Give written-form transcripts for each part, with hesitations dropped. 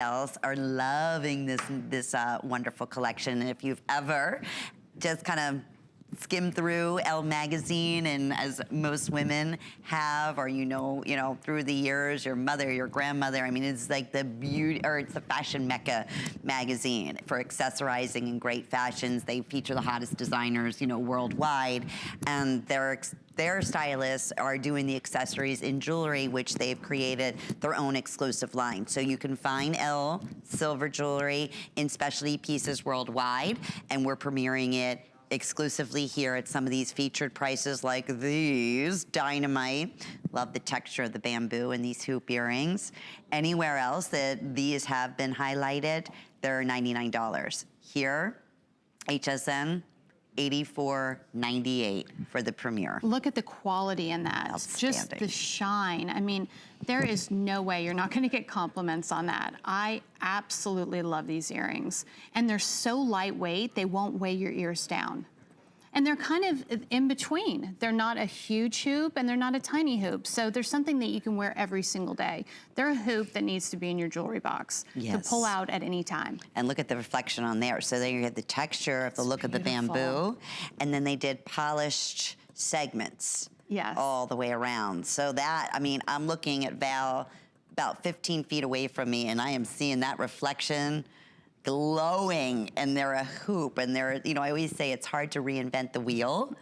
else are loving this wonderful collection. And if you've ever just kind of skim through Elle magazine, and as most women have, or you know, through the years, your mother, your grandmother, I mean, it's like the beauty, or it's the fashion mecca magazine for accessorizing in great fashions. They feature the hottest designers, worldwide, and their stylists are doing the accessories in jewelry, which they've created their own exclusive line. So you can find Elle silver jewelry in specialty pieces worldwide, and we're premiering it exclusively here at some of these featured prices like these, dynamite. Love the texture of the bamboo in these hoop earrings. Anywhere else that these have been highlighted, they're $99. Here, HSN, $84.98 for the premiere. Look at the quality in that. Just the shine. I mean, there is no way you're not gonna get compliments on that. I absolutely love these earrings. And they're so lightweight, they won't weigh your ears down. And they're kind of in between. They're not a huge hoop and they're not a tiny hoop. So there's something that you can wear every single day. They're a hoop that needs to be in your jewelry box to pull out at any time. And look at the reflection on there. So there you get the texture of the look of the bamboo. And then they did polished segments all the way around. So that, I mean, I'm looking at Val about 15 feet away from me, and I am seeing that reflection glowing, and they're a hoop, and they're, I always say it's hard to reinvent the wheel.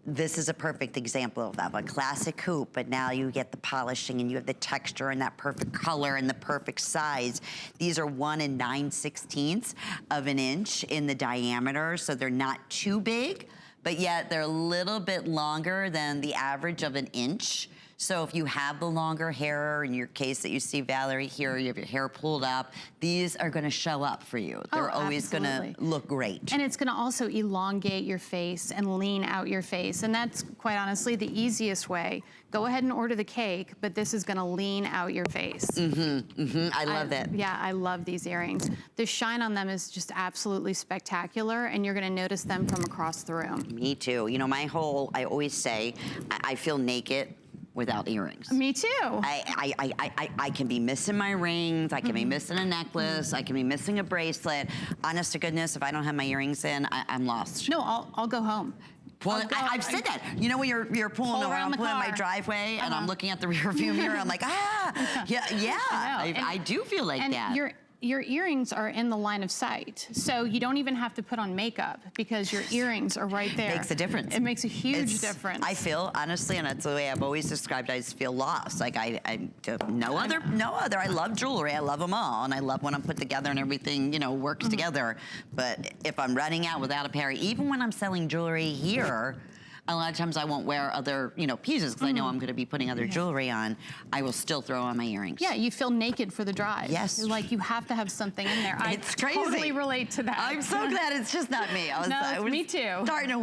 This is a perfect example of that, a classic hoop, but now you get the polishing and you have the texture and that perfect color and the perfect size. These are 1 9/16 of an inch in the diameter, so they're not too big, but yet they're a little bit longer than the average of an inch. So if you have the longer hair, in your case that you see Valerie here, you have your hair pulled up, these are gonna show up for you. They're always gonna look great. And it's gonna also elongate your face and lean out your face. And that's quite honestly the easiest way. Go ahead and order the cake, but this is gonna lean out your face. I love that. Yeah, I love these earrings. The shine on them is just absolutely spectacular, and you're gonna notice them from across the room. Me too. I always say, I feel naked without earrings. Me too. I can be missing my rings, I can be missing a necklace, I can be missing a bracelet. Honest to goodness, if I don't have my earrings in, I'm lost. No, I'll go home. Well, I've said that. When you're pulling around my driveway and I'm looking at the rear view mirror, I'm like, I do feel like that. Your earrings are in the line of sight, so you don't even have to put on makeup because your earrings are right there. Makes a difference. It makes a huge difference. I feel, honestly, and that's the way I've always described it, I just feel lost. Like no other. I love jewelry, I love them all, and I love when I'm put together and everything, works together. But if I'm running out without a pair, even when I'm selling jewelry here, a lot of times I won't wear other, pieces because I know I'm going to be putting other jewelry on. I will still throw on my earrings. Yeah, you feel naked for the drive. Yes. Like you have to have something in there. It's crazy. I totally relate to that. I'm so glad it's just not me. I was me too. Starting to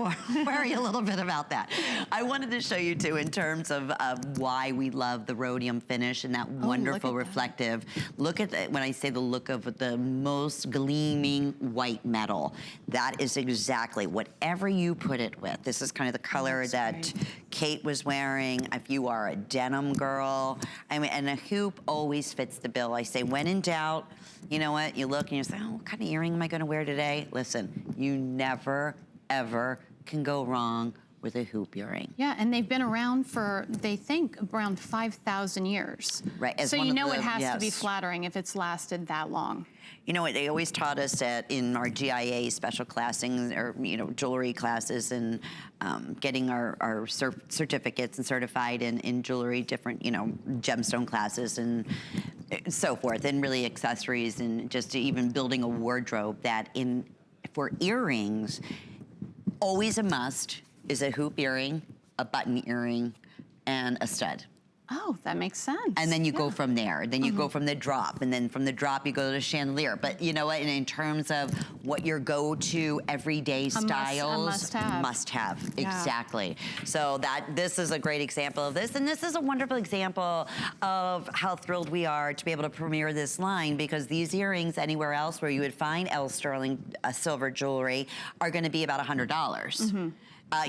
worry a little bit about that. I wanted to show you too in terms of why we love the rhodium finish and that wonderful reflective. Look at when I say the look of the most gleaming white metal. That is exactly whatever you put it with. This is kind of the color that Kate was wearing. If you are a denim girl, I mean, and a hoop always fits the bill. I say, when in doubt, you know what? You look and you say, oh, what kind of earring am I going to wear today? Listen, you never, ever can go wrong with a hoop earring. Yeah, and they've been around for, they think, around 5,000 years. Right. So it has to be flattering if it's lasted that long. You know what, they always taught us that in our GIA special classing, or jewelry classes, and getting our certificates and certified in jewelry, different gemstone classes and so forth, and really accessories, and just even building a wardrobe, that for earrings, always a must is a hoop earring, a button earring, and a stud. Oh, that makes sense. And then you go from there. Then you go from the drop, and then from the drop you go to the chandelier. But you know what? And in terms of what your go-to everyday styles, must have. Exactly. So this is a great example of this, and this is a wonderful example of how thrilled we are to be able to premiere this line, because these earrings, anywhere else where you would find Elle sterling silver jewelry, are going to be about $100.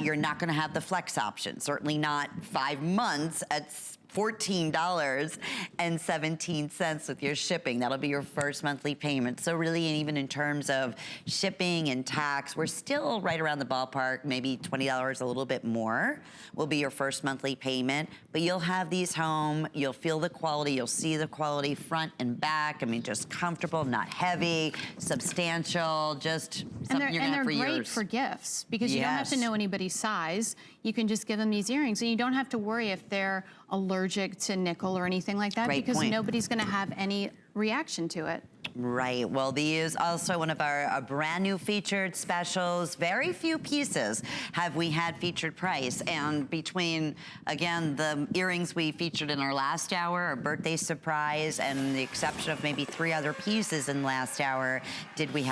You're not going to have the flex option. Certainly not 5 months at $14.17 with your shipping. That'll be your first monthly payment. So really, even in terms of shipping and tax, we're still right around the ballpark, maybe $20 a little bit more will be your first monthly payment. But you'll have these home, you'll feel the quality, you'll see the quality front and back. I mean, just comfortable, not heavy, substantial, just something you're gonna have for years. And they're great for gifts because you don't have to know anybody's size. You can just give them these earrings, and you don't have to worry if they're allergic to nickel or anything like that, because nobody's gonna have any reaction to it. Right, well, these also one of our brand new featured specials. Very few pieces have we had featured price, and between, again, the earrings we featured in our last hour, our birthday surprise, and the exception of maybe 3 other pieces in last hour, did we have